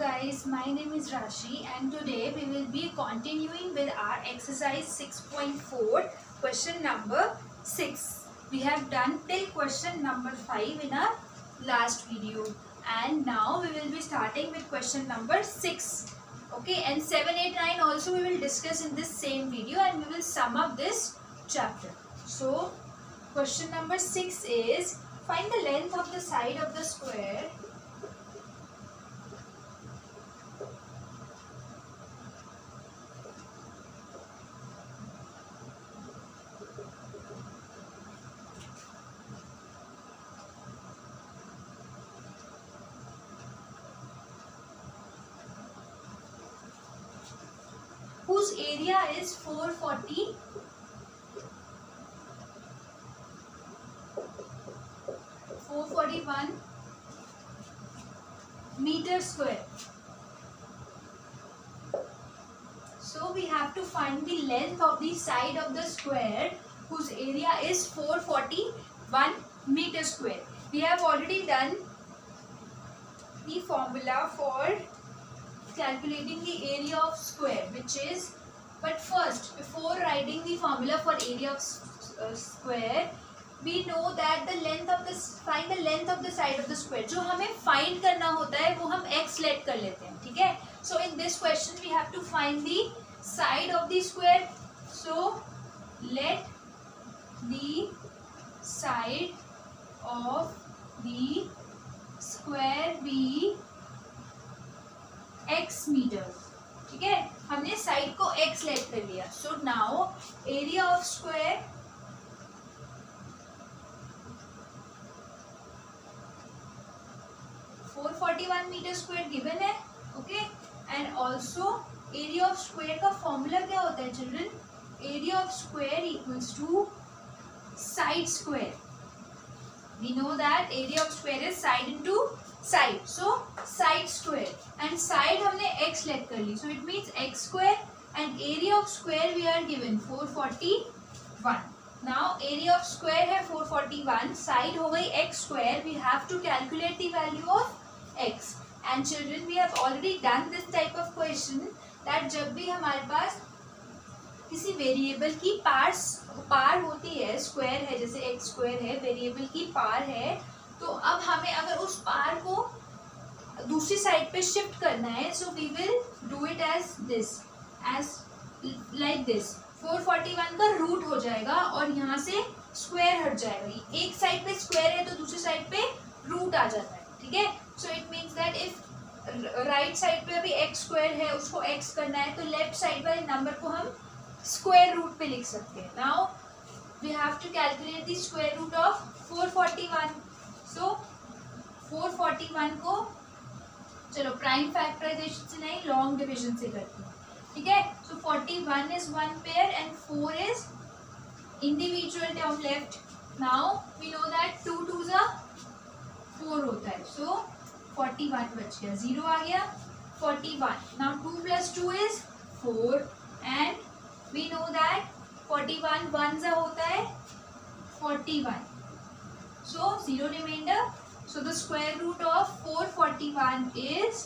guys, my name is Rashi and today we will be continuing with our exercise 6.4 question number 6. We have done till question number 5 in our last video and now we will be starting with question number 6. Okay, and 7, 8, 9 also we will discuss in this same video and we will sum up this chapter. So question number 6 is find the length of the side of the square whose area is 441 meter square. So we have to find the length of the side of the square whose area is 441 meter square. We have already done the formula for calculating the area of square, which is, but first before writing the formula for area of square, we know that the length of this, find the length of the side of the square. जो हमें find करना होता है वो हम x let कर लेते हैं, ठीक है? So in this question we have to find the side of the square. So let the side of the square be x meters. ठीक है, हमने साइड को x लेट कर लिया. So now area of square (441 metre square given है. Okay, and also area of square का formula क्या होता है children? Area of square equals to side square. We know that area of square is side into side. So side square and side हमने x let कर ली. So it means x square and area of square we are given 441. Now area of square है 441, side हो गई x square. We have to calculate the value of x. And children, we have already done this type of question that जब भी हमारे पास किसी variable की पार होती है, स्क्वायर है जैसे x स्क्वायर है, वेरिएबल की पार है, तो अब हमें अगर उस पार को दूसरी साइड पे शिफ्ट करना है, so we will do it as this, as like this. 441 का रूट हो जाएगा और यहाँ से स्क्वायर हट जाएगा. एक साइड पे स्क्वायर है तो दूसरी साइड पे रूट आ जाता है, ठीक है? So it means that if right side पे अभी एक्स स्क्वायर है, उसको एक्स करना है, तो लेफ्ट साइड वाले नंबर को हम स्क्वायर रूट पे लिख सकते हैं. Now we have to calculate the square root of 441. So 441 को चलो प्राइम फैक्टराइजेशन से नहीं, लॉन्ग डिविजन से करते हैं, ठीक है? So 41 is one pair and 4 is individual term left. Now we know that 2 2 जा 4 होता है. सो 41 बच गया, 0 आ गया, 41. Now 2 + 2 is 4 and we know that 41 1 जा होता है 41. So 0 remainder. So the square root of 441 is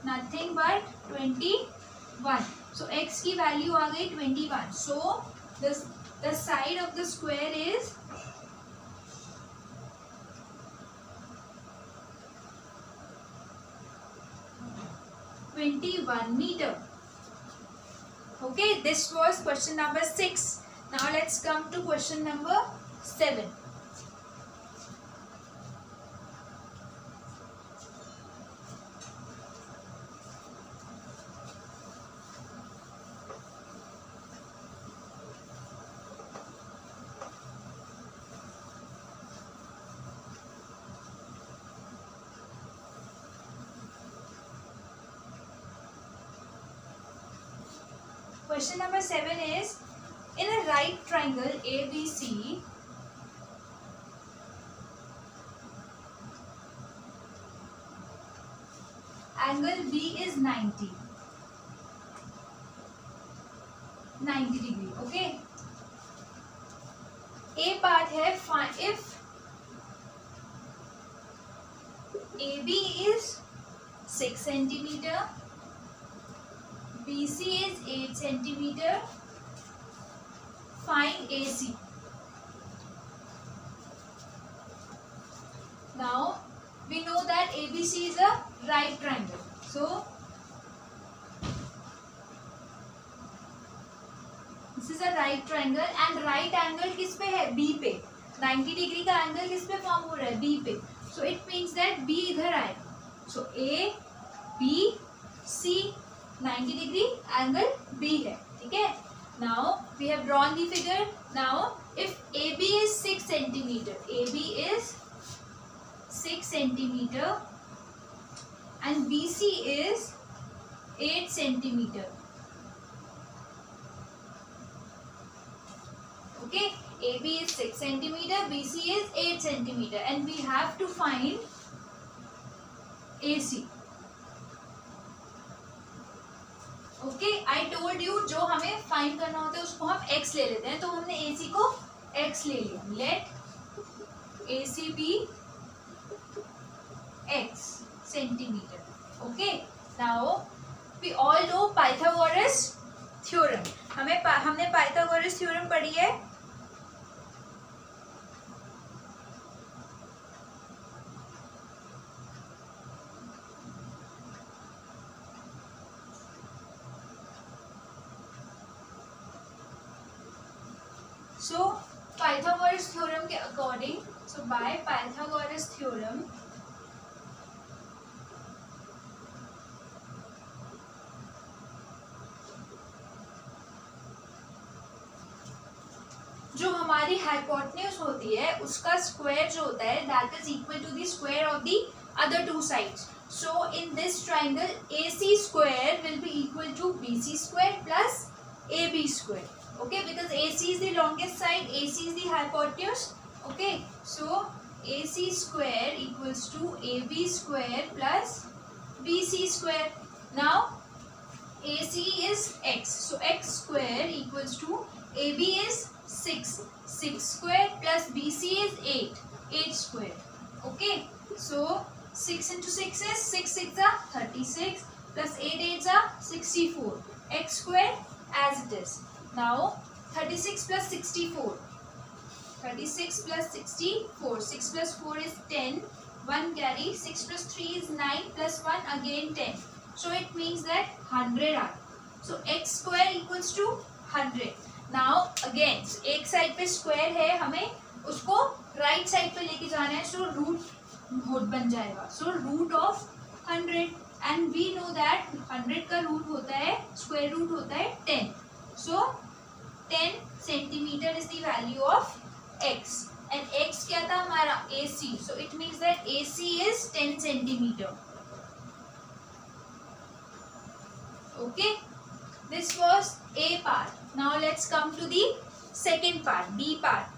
nothing but 21. So x की value आ गई 21. So the side of the square is 21 meter. Okay, this was question number 6. Now let's come to question number 7. Question number 7 is, in a right triangle ABC, angle B is 90 degree. Okay. A part है, if AB is 6 centimeter, BC is 8 centimeter. Find AC. Now we know that ABC is a right triangle. So this is a right triangle and right angle किस पे है? B पे. 90 degree का angle किस पे form हो रहा है? B पे. So it means that B इधर आएगा. So A B C 90 degree angle B है. ठीक है. Now we have drawn the figure. Now if AB is 6 centimeter, AB is 6 centimeter and BC is 8 centimeter. Okay, AB is 6 centimeter, BC is 8 centimeter, and we have to find AC. Okay, I told you जो हमें find करना होता है उसको हम x ले लेते हैं, तो हमने AC को x ले लिया. Let AC be x centimeter. Okay, now we all know Pythagoras theorem. हमने Pythagoras theorem पढ़ी है. So Pythagoras theorem के according, so by Pythagoras theorem, जो हमारी हाइपोटेन्यूज होती है उसका स्क्वायर जो होता है that is equal to the square of the other two sides. So in this triangle AC square will be equal to BC square plus AB square. Okay, because AC is the longest side, AC is the hypotenuse. Okay, so AC square equals to AB square plus BC square. Now AC is x, so x square equals to AB is 6 square plus BC is 8 square. Okay, so 6 into 6 is 6 6 are 36 plus 8 8 are 64. X square as it is. Now 36 plus 64. 36 plus 64. 6 plus 4 is 10. 1 carry. 6 plus 3 is 9 plus 1 again 10. So it means that 100 are. So x square equals to 100. Now again एक side पे square है, हमें उसको right side पे लेके जाना है, सो root बन जाएगा. So root of 100 and we know that 100 का रूट होता है, स्क्वायर रूट होता है 10. सो 10 centimetre is the value of x and x क्या था हमारा AC. So it means that AC is 10 centimetre. Okay, this was A part. Now let's come to the second part, B part.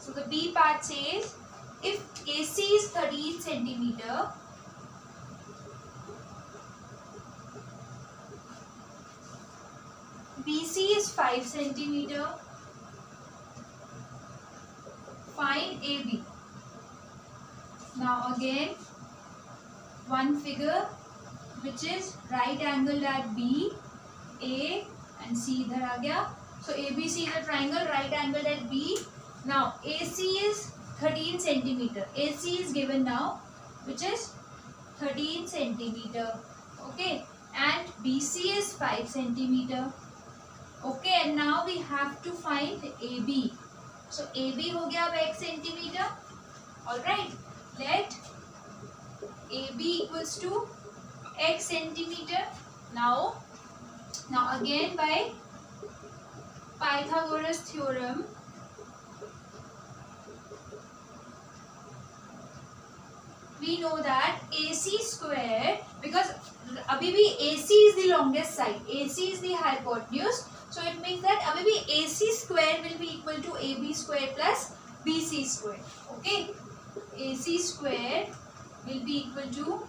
So the B part says if AC is 13 centimeter, BC is 5 centimeter, find AB. Now again one figure which is right angled at B, A and C इधर आ गया. So ABC is a triangle right angled at B. Now AC is 13 centimeter. AC is given now, which is 13 centimeter. Okay, and BC is 5 centimeter. Okay, and now we have to find AB. So AB हो गया अब x centimeter. All right, let AB equals to x centimeter. Now again by Pythagoras theorem, we know that AC square, because अभी भी AC is the longest side, AC is the hypotenuse, so it means that अभी भी AC square will be equal to AB square plus BC square. Okay, AC square will be equal to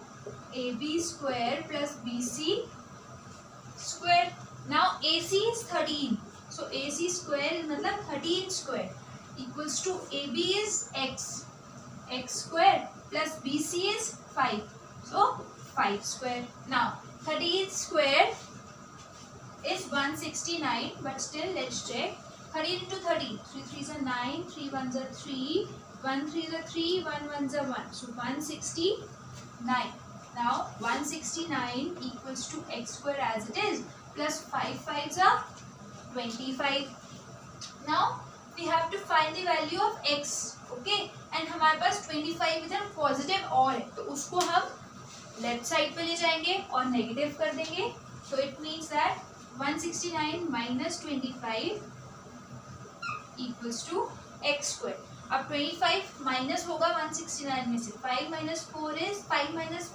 AB square plus BC square. Now AC is 13, so AC square is मतलब 13 square equals to AB is x square plus BC is 5, so 5 square. Now 13 square is 169, but still let's check. 13 into 13, 3 3s are 9, 3 1s are 3, 1 3s are 3, 1 1s are 1, so 169. Now 169 equals to x square as it is, plus 5 5s are 25. Now we have to find the value of x, okay, and हमारे पास 25 इधर positive और है, तो उसको हम left side पे ले जाएंगे और नेगेटिव कर देंगे. So it means that 169 minus 25 equals to x square. अब 25 माइनस होगा 169 में से, 5 minus 4 is 5 minus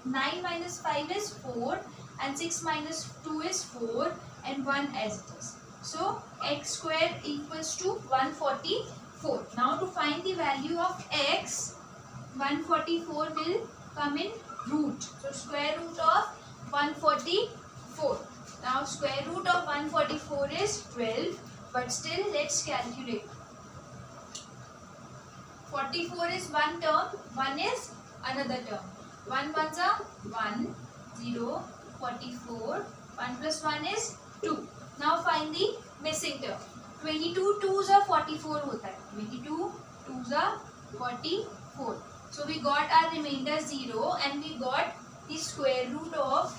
9 minus 5 is 4 and 6 minus 2 is 4 and 1 as it is. So x square equals to 144. Now to find the value of x, 144 will come in root. So square root of 144. Now square root of 144 is 12, but still let's calculate. 44 is one term, 1 is another term. 1 1s are 1, 0, 44, 1 plus 1 is 2. Now find the missing term. 22 2s are 44 होता है, 22 2s are 44. So we got our remainder 0 and we got the square root of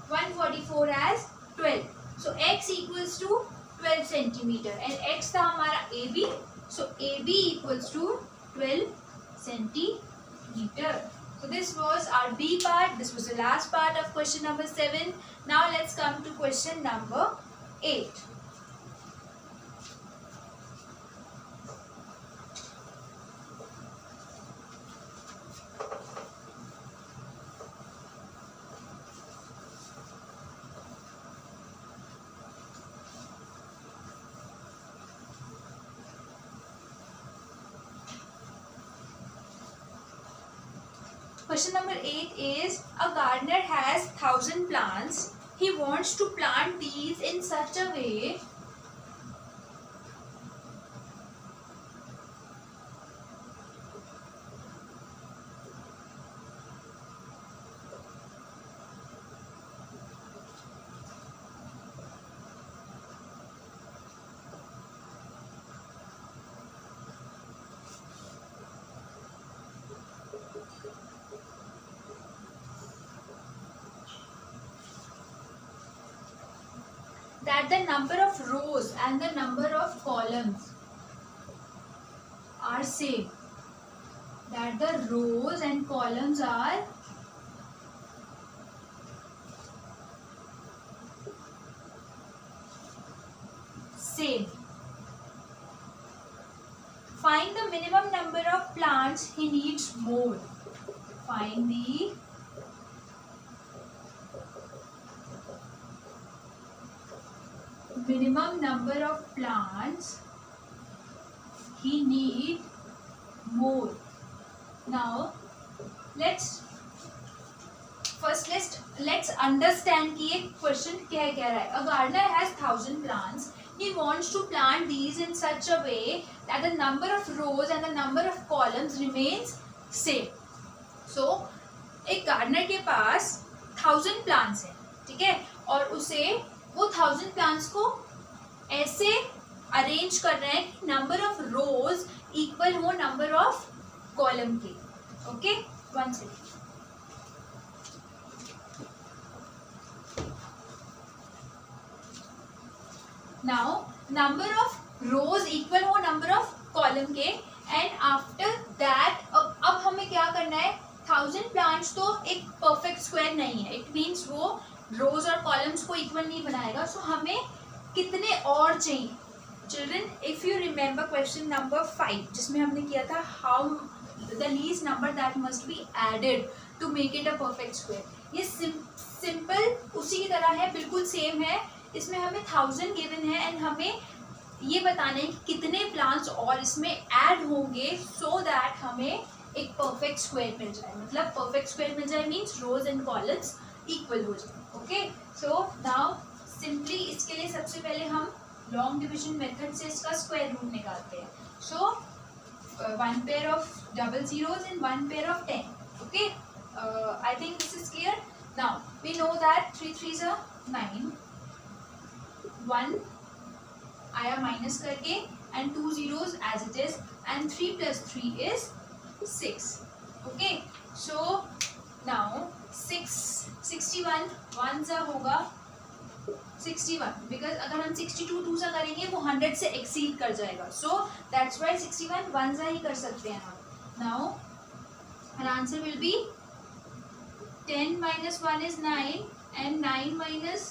144 as 12. So x equals to 12 centimeter and x था हमारा AB, so AB equals to 12 centimeter. So this was our B part. This was the last part of question number 7. Now let's come to question number 8. Question number 8 is, a gardener has 1000 plants. He wants to plant these in such a way that the number of rows and the number of columns are same. That the rows and columns are same. Find the minimum number of plants he needs more. Find the minimum number of plants he need more. Now let's understand कि ये question क्या कह रहा है. A gardener has 1000 plants. He wants to plant these in such a way that the number of rows and the number of columns remains same. So एक gardener के पास 1000 plants है, ठीक है, और उसे वो 1000 प्लांट्स को ऐसे अरेंज कर रहे हैं कि नंबर ऑफ रोज इक्वल हो नंबर ऑफ कॉलम के. Okay, one second. Now number of rose equal हो नंबर ऑफ कॉलम के, एंड आफ्टर दैट अब हमें क्या करना है. 1000 प्लांट्स तो एक परफेक्ट स्क्वायर नहीं है. इट मीन्स वो रोज और कॉलम्स को इक्वल नहीं बनाएगा. सो हमें कितने और चाहिए. Children, if you remember question number 5 जिसमें हमने किया था how the least number that must be added to make it a perfect square, ये सिंपल उसी की तरह है, बिल्कुल सेम है. इसमें हमें 1000 गिवन है एंड हमें ये बताना है कि कितने प्लांट्स और इसमें ऐड होंगे सो दैट हमें एक परफेक्ट स्क्वायर मिल जाए. मतलब परफेक्ट स्क्वायर मिल जाए means rows and columns equal हो जाए. ओके, सो नाउ सिंपली इसके लिए सबसे पहले हम लॉन्ग डिविजन मेथड से इसका स्क्वायर रूट निकालते हैं. So one pair of double zeros and one pair of 10. Okay, I think this is clear. Now we know that 3 3s are 9, 1 आया माइनस करके and 2 zeros as it is, and 3 plus 3 is 6. Okay, so now 61 1 सा होगा 61, because अगर हम 62 2 सा करेंगे वो 100 से एक्सीड कर जाएगा. सो दैट्स व्हाई 61 1 सा ही कर सकते हैं हम. Now our answer will be 10 minus 1 is 9 and 9 minus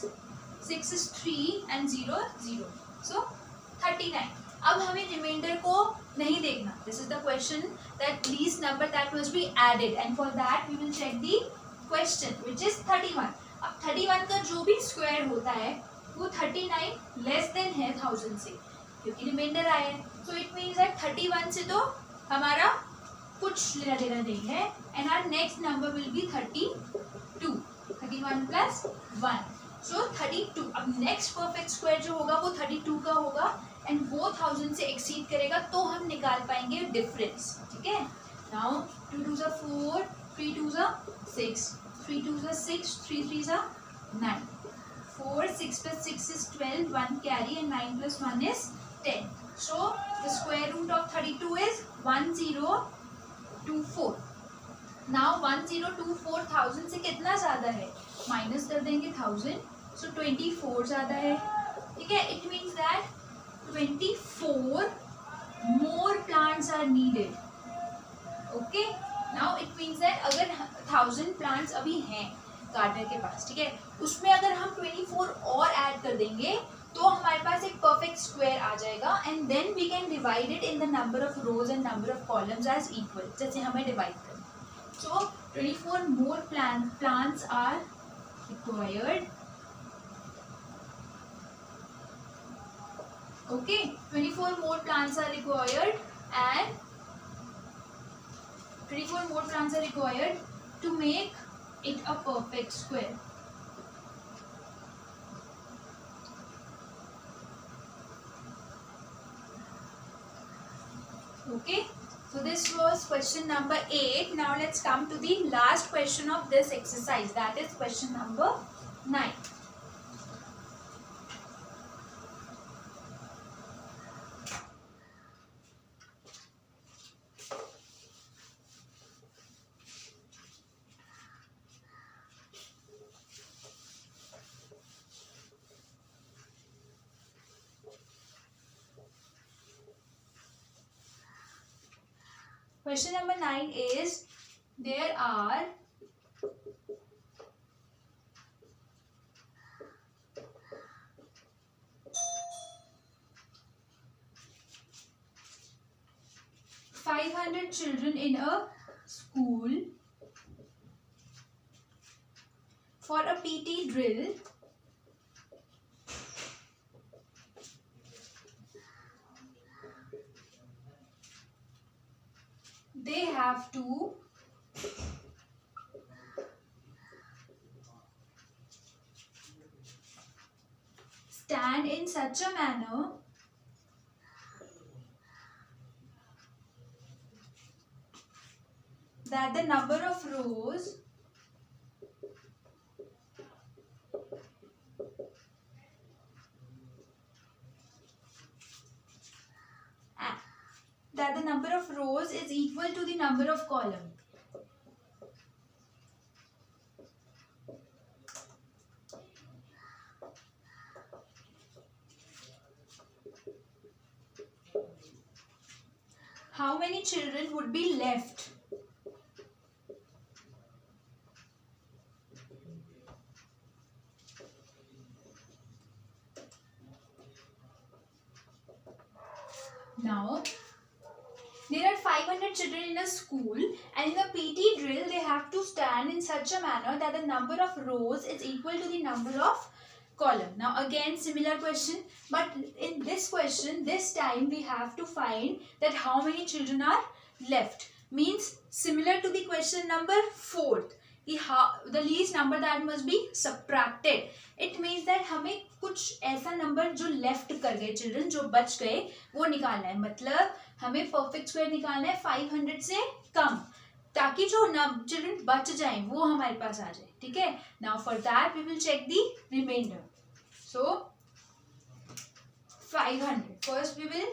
6 is 3 and 0 0. So 39. अब हमें रिमाइंडर को नहीं देखना. This is the question that least number that must be added, and for that we will check the question which is 31. अब 31 का जो भी square होता है वो 39 लेस देन है 1000 से, क्योंकि रिमाइंडर आया है. सो इट मीन्स दैट 31 से तो हमारा कुछ लेना देना नहीं है, and our next number will be 32. 31 plus 1, so 32. अब नेक्स्ट परफेक्ट स्क्वायर जो होगा वो 32 का होगा, एंड वो 1000 से एक्सीड करेगा तो हम निकाल पाएंगे डिफरेंस. ठीक है. Now 2 2s are 4, 3 2s are 6, 3 2s are 6, 3 3s are 9, 4 6 plus 6 is 12, 1 carry, and 9 plus 1 is 10. So the square root of 32 is 1024. Now 1024 1000 से कितना ज़्यादा है, माइनस कर देंगे 1000, so 24 ज़्यादा है. ठीक है. It means that 24 more plants are needed. Okay, now it means that अगर 1000 plants अभी हैं गार्डनर के पास, ठीक है, उसमें अगर हम 24 और ऐड कर देंगे तो हमारे पास एक परफेक्ट स्क्वायर आ जाएगा, and then we can divide it in the number of rows and number of columns as equal, जैसे हमें डिवाइड करना. सो 24 more plants are required. Okay, 24 more plants are required, and 24 more plants are required to make it a perfect square. Okay, so this was question number 8. Now let's come to the last question of this exercise, that is question number 9. Question number 9 is, there are 500 children in a school. For a PT drill, they have to stand in such a manner that the number of rows is equal to the number of columns. How many children would be left? Now, there are 500 children in a school, and in a PT drill they have to stand in such a manner that the number of rows is equal to the number of column. Now again similar question, but in this question this time we have to find that how many children are left. Means similar to the question number 4. कि the least number that must be subtracted. It means that हमें कुछ ऐसा number जो left कर गए children, जो बच गए वो निकालना है. मतलब हमें परफेक्ट स्क्वायर निकालना है 500 से कम, ताकि जो चिल्ड्रन बच जाए वो हमारे पास आ जाए. ठीक है. Now for that we will check the reminder. So 500. First we will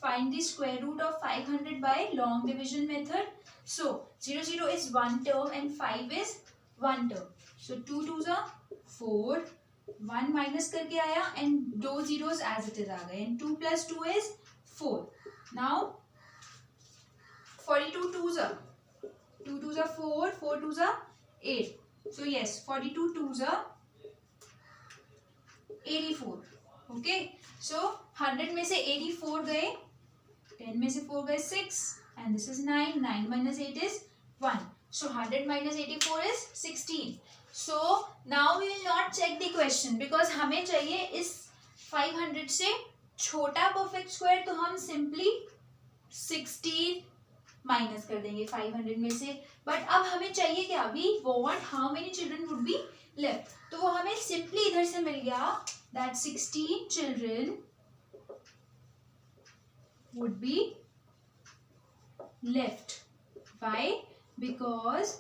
find the square root of 500 by long division method. So 0 is one term and 5 is one term. So 2 2s are 4. 1 minus करके आया and दो zeros as it is आ गए and 2 plus 2 is 4. Now 42 2s are 2 2s are 4. 4 2s are 8. So yes, 42 2s are 84. Okay. सो 100 में से 84 गए, 10 में से 4 गए 6 and this is 9. 9 minus 8 is 1. So 100 minus 84 is 16. So now we will not check the question because हमें चाहिए इस 500 से छोटा परफेक्ट स्क्वायर. तो हम सिंपली 16 माइनस कर देंगे 500 में से. बट अब हमें चाहिए क्या, we want how many children would be left. तो वो हमें सिंपली इधर से मिल गया that 16 children would be left. Why? Because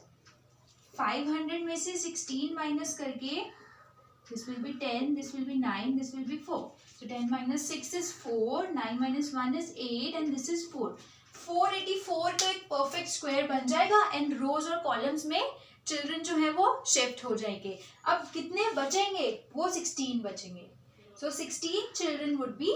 500 में से 16 minus करके this will be 10, this will be 9, this will be 4. So 10 minus 6 is 4, 9 minus 1 is 8 and this is 4. 484 तो एक परफेक्ट स्क्वायर बन जाएगा एंड रोज और कॉलम्स में चिल्ड्रन जो है वो शिफ्ट हो जाएंगे. अब कितने बचेंगे, वो 16 बचेंगे. So 16 children would be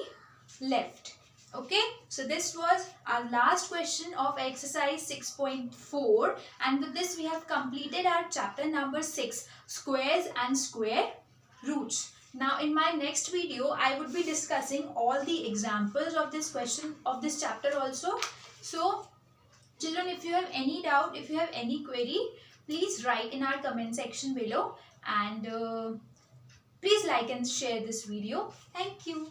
left. Okay, so this was our last question of exercise 6.4 and with this we have completed our chapter number 6, squares and square roots. Now in my next video I would be discussing all the examples of this question of this chapter also. So children, if you have any doubt, if you have any query, please write in our comment section below and please like and share this video. Thank you.